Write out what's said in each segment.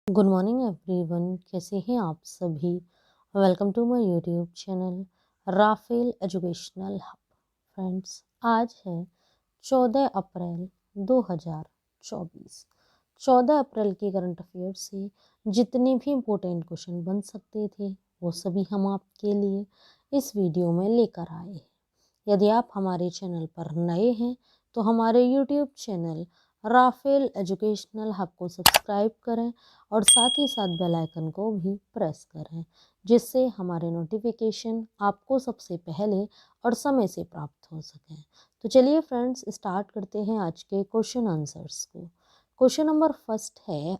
Good morning everyone, कैसे हैं आप सभी। Welcome to my YouTube channel Rafael educational hub. Friends, आज है 14 अप्रैल 2024। 14 अप्रैल के करंट अफेयर से जितने भी इम्पोर्टेंट क्वेश्चन बन सकते थे वो सभी हम आपके लिए इस वीडियो में लेकर आए हैं। यदि आप हमारे चैनल पर नए हैं तो हमारे YouTube channel Rafael educational hub को सब्सक्राइब करें और साथ ही साथ बेल आइकन को भी प्रेस करें, जिससे हमारे नोटिफिकेशन आपको सबसे पहले और समय से प्राप्त हो सकें। तो चलिए फ्रेंड्स, स्टार्ट करते हैं आज के क्वेश्चन आंसर्स को। क्वेश्चन नंबर फर्स्ट है,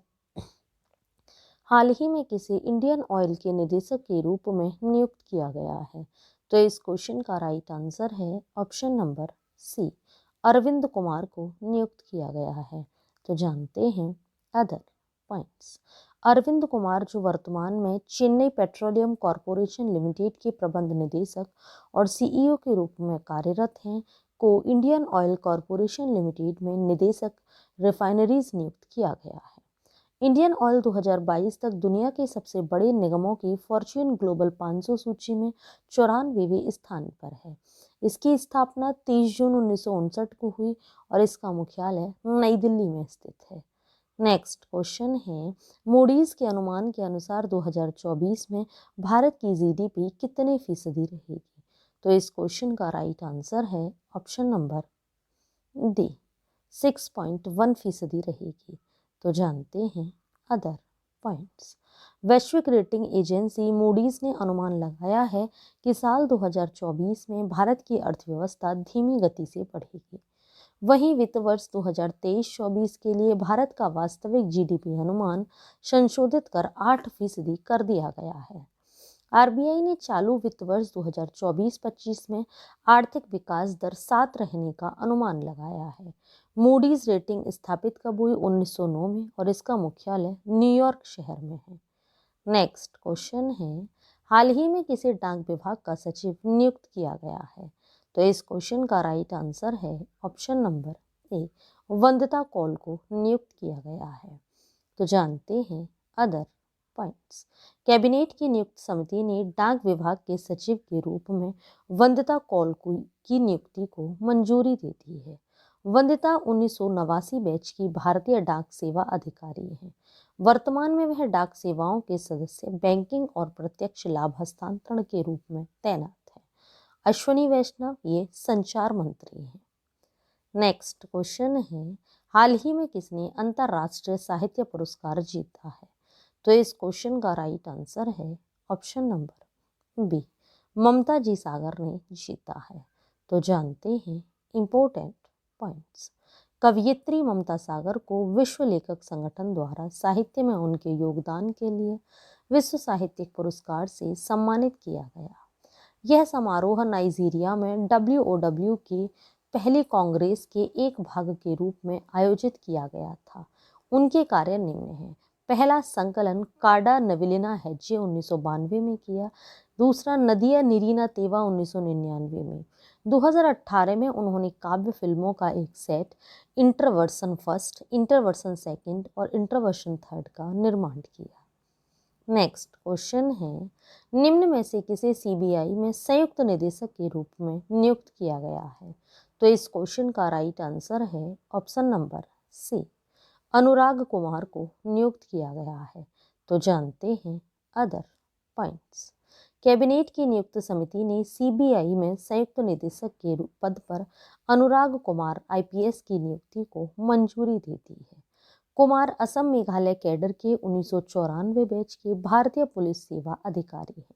हाल ही में किसे इंडियन ऑयल के निदेशक के रूप में नियुक्त किया गया है। तो इस क्वेश्चन का राइट आंसर है option number C, Arvind Kumar को नियुक्त किया गया है। तो जानते हैं अदर पॉइंट्स। अरविंद कुमार जो वर्तमान में चेन्नई पेट्रोलियम कॉरपोरेशन लिमिटेड के प्रबंध निदेशक और सीईओ के रूप में कार्यरत हैं, को इंडियन ऑयल कॉरपोरेशन लिमिटेड में निदेशक रिफाइनरीज नियुक्त किया गया है। इंडियन ऑयल 2022 तक दुनिया के सबसे बड़े निगमों की फॉर्च्यून ग्लोबल 500 सूची में 94वें स्थान पर है। इसकी स्थापना 30 जून 1959 को हुई और इसका मुख्यालय नई दिल्ली में स्थित है। नेक्स्ट क्वेश्चन है, मूडीज के अनुमान के अनुसार 2024 में भारत की जीडीपी कितने फीसदी रहेगी। तो इस क्वेश्चन का राइट आंसर है ऑप्शन नंबर डी, 6.1% रहेगी। तो जानते हैं अदर पॉइंट्स। वैश्विक रेटिंग एजेंसी मूडीज ने अनुमान लगाया है कि साल 2024 में भारत की अर्थव्यवस्था धीमी गति से बढ़ेगी। वहीं वित्त वर्ष 2023-24 के लिए भारत का वास्तविक जीडीपी अनुमान संशोधित कर 8% कर दिया गया है। आरबीआई ने चालू वित्त वर्ष 2024-25 में आर्थिक विकास दर 7 रहने का अनुमान लगाया है। मूडीज रेटिंग स्थापित कब हुई? 1909 में, और इसका मुख्यालय न्यूयॉर्क शहर में है। नेक्स्ट क्वेश्चन है, हाल ही में किसे डाक विभाग का सचिव नियुक्त किया गया है। तो इस क्वेश्चन का राइट आंसर है option number A, Vandita Kaul को नियुक्त किया गया है। तो जानते हैं अदर पॉइंट्स। कैबिनेट की नियुक्त समिति ने डाक विभाग के सचिव के रूप में वंदिता कौल की नियुक्ति को मंजूरी दे दी है। वंदिता 1989 बैच की भारतीय डाक सेवा अधिकारी हैं। वर्तमान में वह डाक सेवाओं के सदस्य बैंकिंग और प्रत्यक्ष लाभ हस्तांतरण के रूप में तैनात है। अश्वनी वैष्णव ये संचार मंत्री हैं। नेक्स्ट क्वेश्चन है, हाल ही में किसने अंतर्राष्ट्रीय साहित्य पुरस्कार जीता है। तो इस क्वेश्चन का राइट आंसर है ऑप्शन नंबर बी, ममता जी सागर ने जीता है। तो जानते हैं इम्पोर्टेंट पॉइंट्स। कवयित्री ममता सागर को विश्व लेखक संगठन द्वारा साहित्य में उनके योगदान के लिए विश्व साहित्यिक पुरस्कार से सम्मानित किया गया। यह समारोह नाइजीरिया में WOW की पहली कांग्रेस के एक भाग के रूप में आयोजित किया गया था। उनके कार्य निम्न हैं। पहला संकलन कार्डा नविलिना हेज्जे 1992 में किया। दूसरा नदिया निरीना तेवा 1999 में। 2018 में उन्होंने काव्य फिल्मों का एक सेट इंटरवर्सन फर्स्ट, इंटरवर्सन सेकंड और इंटरवर्सन थर्ड का निर्माण किया। नेक्स्ट क्वेश्चन है, निम्न में से किसे सीबीआई में संयुक्त निदेशक के रूप में नियुक्त किया गया है। तो इस क्वेश्चन का राइट आंसर है ऑप्शन नंबर सी, अनुराग कुमार को नियुक्त किया गया है। तो जानते हैं अदर पॉइंट्स। कैबिनेट की नियुक्त समिति ने सीबीआई में संयुक्त निदेशक के पद पर अनुराग कुमार आईपीएस की नियुक्ति को मंजूरी दे दी है। कुमार असम मेघालय कैडर के 1994 बैच के भारतीय पुलिस सेवा अधिकारी हैं।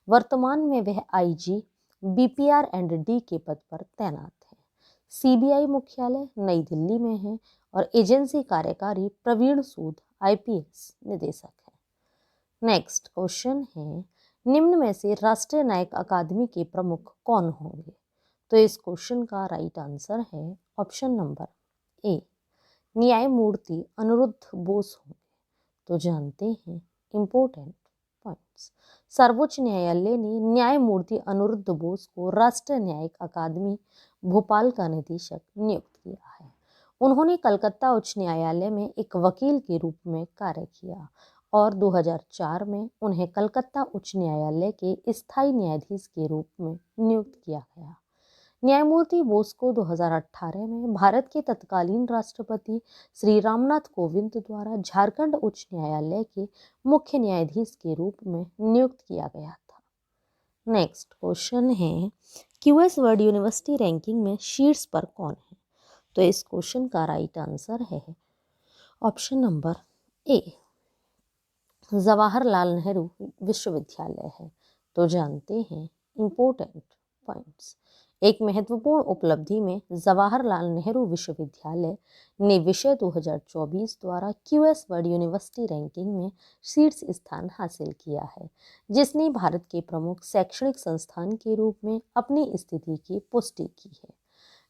वर्तमान में वह आईजी बीपीआर एंड डी के पद पर तैनात है। सीबीआई मुख्यालय नई दिल्ली में है और एजेंसी कार्यकारी प्रवीण सूद आईपीएस निदेशक है। नेक्स्ट क्वेश्चन है, निम्न में से राष्ट्रीय न्यायिक अकादमी के प्रमुख कौन होंगे। तो इस क्वेश्चन का राइट आंसर है ऑप्शन नंबर ए, न्यायमूर्ति अनिरुद्ध बोस होंगे। तो जानते हैं इम्पोर्टेंट पॉइंट्स। सर्वोच्च न्यायालय ने न्यायमूर्ति अनिरुद्ध बोस को राष्ट्रीय न्यायिक अकादमी भोपाल का निदेशक नियुक्त किया है। उन्होंने कलकत्ता उच्च न्यायालय में एक वकील के रूप में कार्य किया और 2004 में उन्हें कलकत्ता उच्च न्यायालय के स्थायी न्यायाधीश के रूप में नियुक्त किया गया। न्यायमूर्ति बोस को 2018 में भारत के तत्कालीन राष्ट्रपति श्री रामनाथ कोविंद द्वारा झारखंड उच्च न्यायालय के मुख्य न्यायाधीश के रूप में नियुक्त किया गया था। नेक्स्ट क्वेश्चन है, क्यूएस वर्ल्ड यूनिवर्सिटी रैंकिंग में शीर्ष पर कौन है? तो इस क्वेश्चन का राइट आंसर है ऑप्शन नंबर ए, जवाहरलाल नेहरू विश्वविद्यालय है। तो जानते हैं इंपॉर्टेंट पॉइंट्स। एक महत्वपूर्ण उपलब्धि में जवाहरलाल नेहरू विश्वविद्यालय ने विषय 2024 द्वारा क्यूएस वर्ल्ड यूनिवर्सिटी रैंकिंग में शीर्ष स्थान हासिल किया है, जिसने भारत के प्रमुख शैक्षणिक संस्थान के रूप में अपनी स्थिति की पुष्टि की है।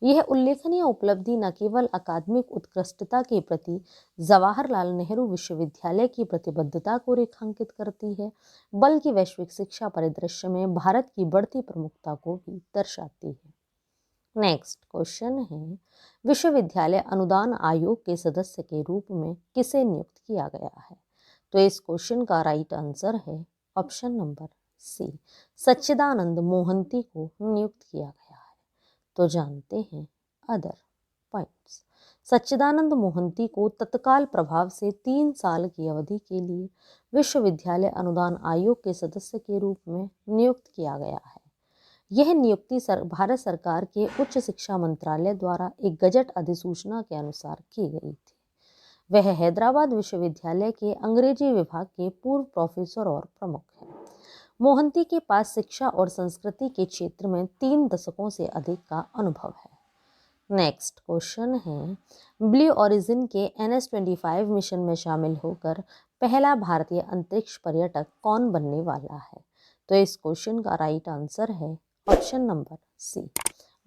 यह उल्लेखनीय उपलब्धि न केवल अकादमिक उत्कृष्टता के प्रति जवाहरलाल नेहरू विश्वविद्यालय की प्रतिबद्धता को रेखांकित करती है, बल्कि वैश्विक शिक्षा परिदृश्य में भारत की बढ़ती प्रमुखता को भी दर्शाती है। नेक्स्ट क्वेश्चन है, विश्वविद्यालय अनुदान आयोग के सदस्य के रूप में किसे नियुक्त किया गया है? तो इस क्वेश्चन का राइट आंसर है ऑप्शन नंबर सी, सच्चिदानंद मोहंती को नियुक्त किया गया है। तो जानते हैं अदर पॉइंट्स। सच्चिदानंद मोहंती को तत्काल प्रभाव से 3 साल की अवधि के लिए विश्वविद्यालय अनुदान आयोग के सदस्य के रूप में नियुक्त किया गया है। यह नियुक्ति भारत सरकार के उच्च शिक्षा मंत्रालय द्वारा एक गजट अधिसूचना के अनुसार की गई थी। वह हैदराबाद विश्वविद्यालय के अंग्रेजी विभाग के पूर्व प्रोफेसर और प्रमुख हैं। मोहंती के पास शिक्षा और संस्कृति के क्षेत्र में 3 दशकों से अधिक का अनुभव है। नेक्स्ट क्वेश्चन है, ब्लू ओरिजिन के NS-25 मिशन में शामिल होकर पहला भारतीय अंतरिक्ष पर्यटक कौन बनने वाला है? तो इस क्वेश्चन का राइट आंसर है option number C,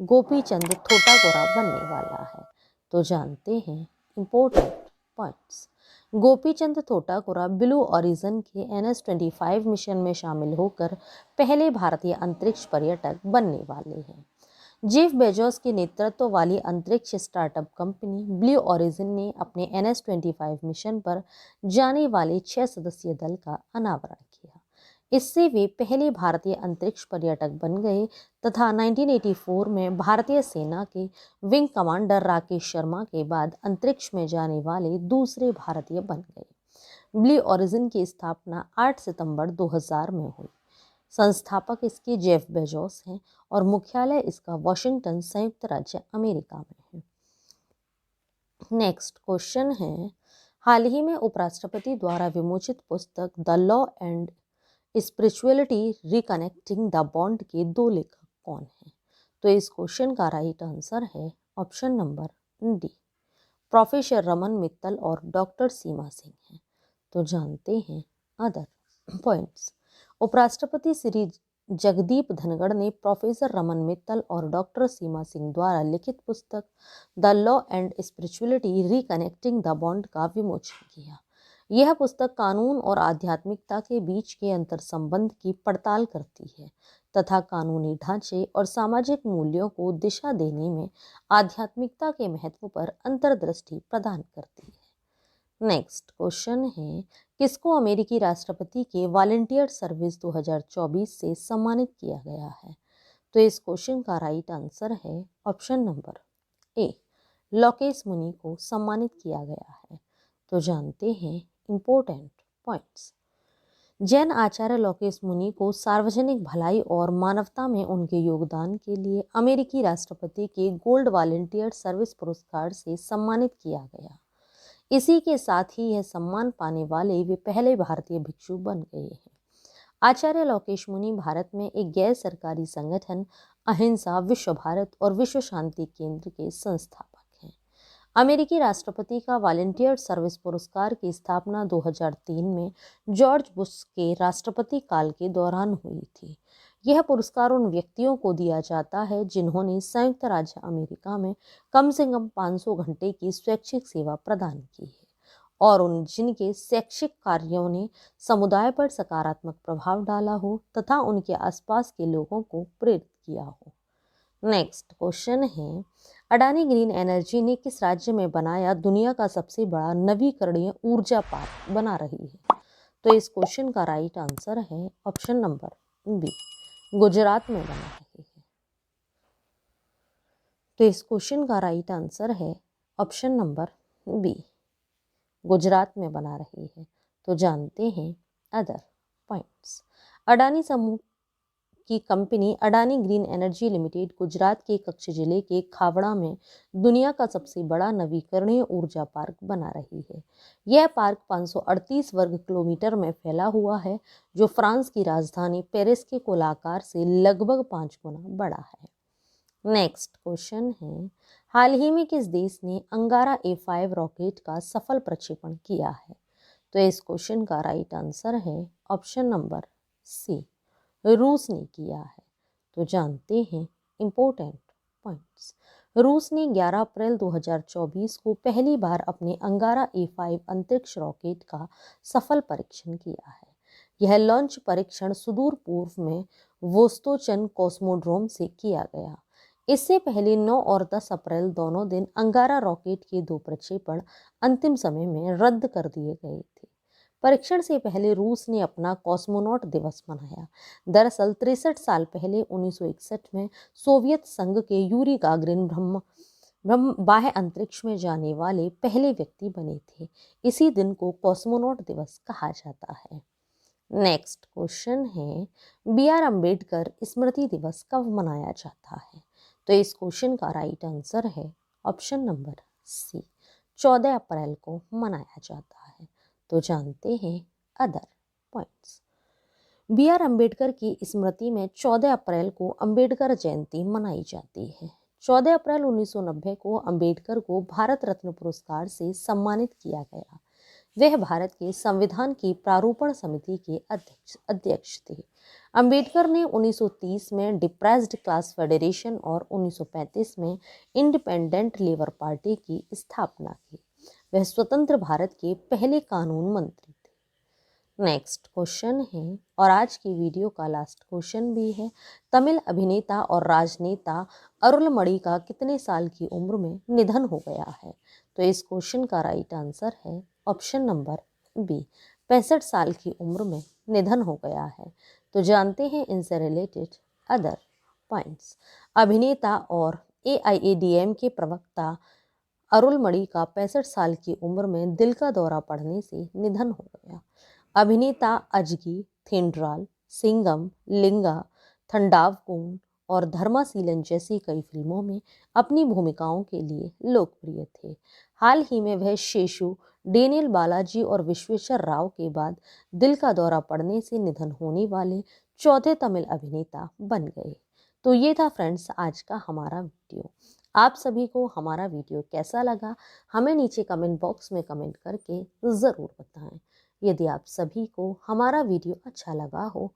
Gopichand Thotakura बनने वाला है। तो जानते हैं important points. Gopichand Thotakura Blue Origin के NS-25 मिशन में शामिल होकर पहले भारतीय अंतरिक्ष पर्यटक बनने वाले हैं। जेफ बेजोस के नेतृत्व वाली अंतरिक्ष स्टार्टअप कंपनी ब्लू ओरिजिन ने अपने NS-25 मिशन पर जाने वाले 6 सदस्यीय दल का अनावरण किया। इससे वे पहले भारतीय अंतरिक्ष पर्यटक बन गए तथा 1984 में भारतीय सेना के विंग कमांडर राकेश शर्मा के बाद अंतरिक्ष में जाने वाले दूसरे भारतीय बन गए। ब्लू ओरिजिन की स्थापना 8 सितंबर 2000 में हुई। संस्थापक इसके जेफ बेजोस हैं और मुख्यालय इसका वॉशिंगटन, संयुक्त राज्य अमेरिका में है। नेक्स्ट क्वेश्चन है, हाल ही में उपराष्ट्रपति द्वारा विमोचित पुस्तक the law and spirituality reconnecting the bond के 2 लेखक कौन हैं? तो इस क्वेश्चन का राइट आंसर है option number D, professor Raman Mittal और डॉक्टर सीमा सिंह हैं। तो जानते हैं अदर पॉइंट्स। उपराष्ट्रपति श्री जगदीप धनखड़ ने प्रोफेसर रमन मित्तल और डॉक्टर सीमा सिंह द्वारा लिखित पुस्तक the law and spirituality reconnecting the bond का विमोचन किया। यह पुस्तक कानून और आध्यात्मिकता के बीच के अंतर संबंध की पड़ताल करती है तथा कानूनी ढांचे और सामाजिक मूल्यों को दिशा देने में आध्यात्मिकता के महत्व पर अंतर्दृष्टि प्रदान करती है। नेक्स्ट क्वेश्चन है, किसको अमेरिकी राष्ट्रपति के वॉलंटियर सर्विस 2024 से सम्मानित किया गया है? तो इस क्वेश्चन का राइट आंसर है ऑप्शन नंबर ए, लोकेश मुनि को सम्मानित किया गया है। तो जानते हैं इंपॉर्टेंट पॉइंट्स। जैन आचार्य लोकेश मुनि को सार्वजनिक भलाई और मानवता में उनके योगदान के लिए अमेरिकी राष्ट्रपति के गोल्ड वॉलंटियर सर्विस पुरस्कार से सम्मानित किया गया। इसी के साथ ही यह सम्मान पाने वाले वे पहले भारतीय भिक्षु बन गए हैं। आचार्य लोकेश मुनि भारत में एक गैर सरकारी संगठन अहिंसा विश्व भारत और विश्व शांति केंद्र के संस्थापक हैं। अमेरिकी राष्ट्रपति का वॉलंटियर सर्विस पुरस्कार की स्थापना 2003 में जॉर्ज बुश के राष्ट्रपति काल के दौरान हुई थी। यह पुरस्कार उन व्यक्तियों को दिया जाता है जिन्होंने संयुक्त राज्य अमेरिका में कम से कम 500 घंटे की स्वैच्छिक सेवा प्रदान की है और उन जिनके शैक्षिक कार्यों ने समुदाय पर सकारात्मक प्रभाव डाला हो तथा उनके आसपास के लोगों को प्रेरित किया हो। नेक्स्ट क्वेश्चन है, अडानी ग्रीन एनर्जी ने किस राज्य में बनाया दुनिया का सबसे बड़ा नवीकरणीय ऊर्जा पार्क बना रही है? तो इस क्वेश्चन का राइट आंसर है ऑप्शन नंबर बी, गुजरात में बना रही है। तो इस क्वेश्चन का राइट आंसर है ऑप्शन नंबर बी, गुजरात में बना रही है। तो जानते हैं अदर पॉइंट्स। अडानी समूह की company Adani green energy limited Gujarat के कच्छ जिले के खावड़ा में दुनिया का सबसे बड़ा नवीकरणीय ऊर्जा पार्क बना रही है। यह पार्क 538 वर्ग किलोमीटर में फैला हुआ है, जो फ्रांस की राजधानी पेरिस के गोलाकार से लगभग 5 गुना बड़ा है। नेक्स्ट क्वेश्चन है, हाल ही में किस देश ने अंगारा A5 रॉकेट का सफल प्रक्षेपण किया है? तो इस क्वेश्चन का राइट आंसर है ऑप्शन नंबर सी, रूस ने किया है। तो जानते हैं इंपॉर्टेंट पॉइंट्स। रूस ने 11 अप्रैल 2024 को पहली बार अपने अंगारा A5 अंतरिक्ष रॉकेट का सफल परीक्षण किया है। यह लॉन्च परीक्षण सुदूर पूर्व में वोस्तोचन कॉस्मोड्रोम से किया गया। इससे पहले 9 और 10 अप्रैल दोनों दिन अंगारा रॉकेट के 2 प्रक्षेपण अंतिम समय में रद्द कर दिए गए थे। परीक्षण से पहले रूस ने अपना कॉस्मोनॉट दिवस मनाया। दरअसल 63 साल पहले 1961 में सोवियत संघ के यूरी गागरिन बाह्य अंतरिक्ष में जाने वाले पहले व्यक्ति बने थे। इसी दिन को कॉस्मोनॉट दिवस कहा जाता है। नेक्स्ट क्वेश्चन है, BR अम्बेडकर स्मृति दिवस कब मनाया जाता है? तो इस क्वेश्चन का राइट आंसर है ऑप्शन नंबर सी, 14 अप्रैल को मनाया जाता है। तो जानते हैं अदर पॉइंट्स। BR अम्बेडकर की स्मृति में 14 अप्रैल को अम्बेडकर जयंती मनाई जाती है। 14 अप्रैल 1990 को अम्बेडकर को भारत रत्न पुरस्कार से सम्मानित किया गया। वह भारत के संविधान की प्रारूपण समिति के अध्यक्ष थे। अम्बेडकर ने 1930 में डिप्रेस्ड क्लास फेडरेशन और 1935 में इंडिपेंडेंट लेबर पार्टी की स्थापना की। वह स्वतंत्र भारत के पहले कानून मंत्री थे। नेक्स्ट क्वेश्चन है, और आज की वीडियो का लास्ट क्वेश्चन भी है, तमिल अभिनेता और राजनेता अरुलमणि का कितने साल की उम्र में निधन हो गया है? तो इस क्वेश्चन का राइट आंसर है ऑप्शन नंबर बी, 65 साल की उम्र में निधन हो गया है। तो जानते हैं इनसे रिलेटेड अदर पॉइंट्स। अभिनेता और AIADM के प्रवक्ता अरुलमणि का 65 साल की उम्र में दिल का दौरा पड़ने से निधन हो गया। अभिनेता अजगी, थिंड्राल, सिंगम, लिंगा, थंडावकोन और धर्मासीलन जैसी कई फिल्मों में अपनी भूमिकाओं के लिए लोकप्रिय थे। हाल ही में वह शेषु, डेनियल बालाजी और विश्वेश्वर राव के बाद दिल का दौरा पड़ने से निधन होने वाले चौथे तमिल अभिनेता बन गए। तो ये था फ्रेंड्स आज का हमारा वीडियो। आप सभी को हमारा वीडियो कैसा लगा हमें नीचे कमेंट बॉक्स में कमेंट करके ज़रूर बताएं। यदि आप सभी को हमारा वीडियो अच्छा लगा हो,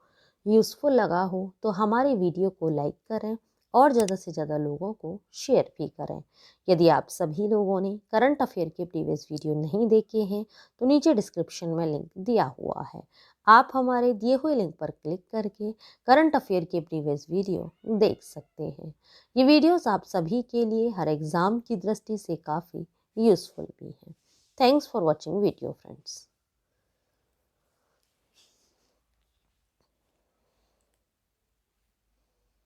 यूज़फुल लगा हो, तो हमारे वीडियो को लाइक करें और ज़्यादा से ज़्यादा लोगों को शेयर भी करें। यदि आप सभी लोगों ने करंट अफेयर के प्रीवियस वीडियो नहीं देखे हैं तो नीचे डिस्क्रिप्शन में लिंक दिया हुआ है। आप हमारे दिए हुए लिंक पर क्लिक करके करंट अफेयर के प्रीवियस वीडियो देख सकते हैं। ये वीडियोस आप सभी के लिए हर एग्ज़ाम की दृष्टि से काफ़ी यूज़फुल भी हैं। Thanks for watching video friends.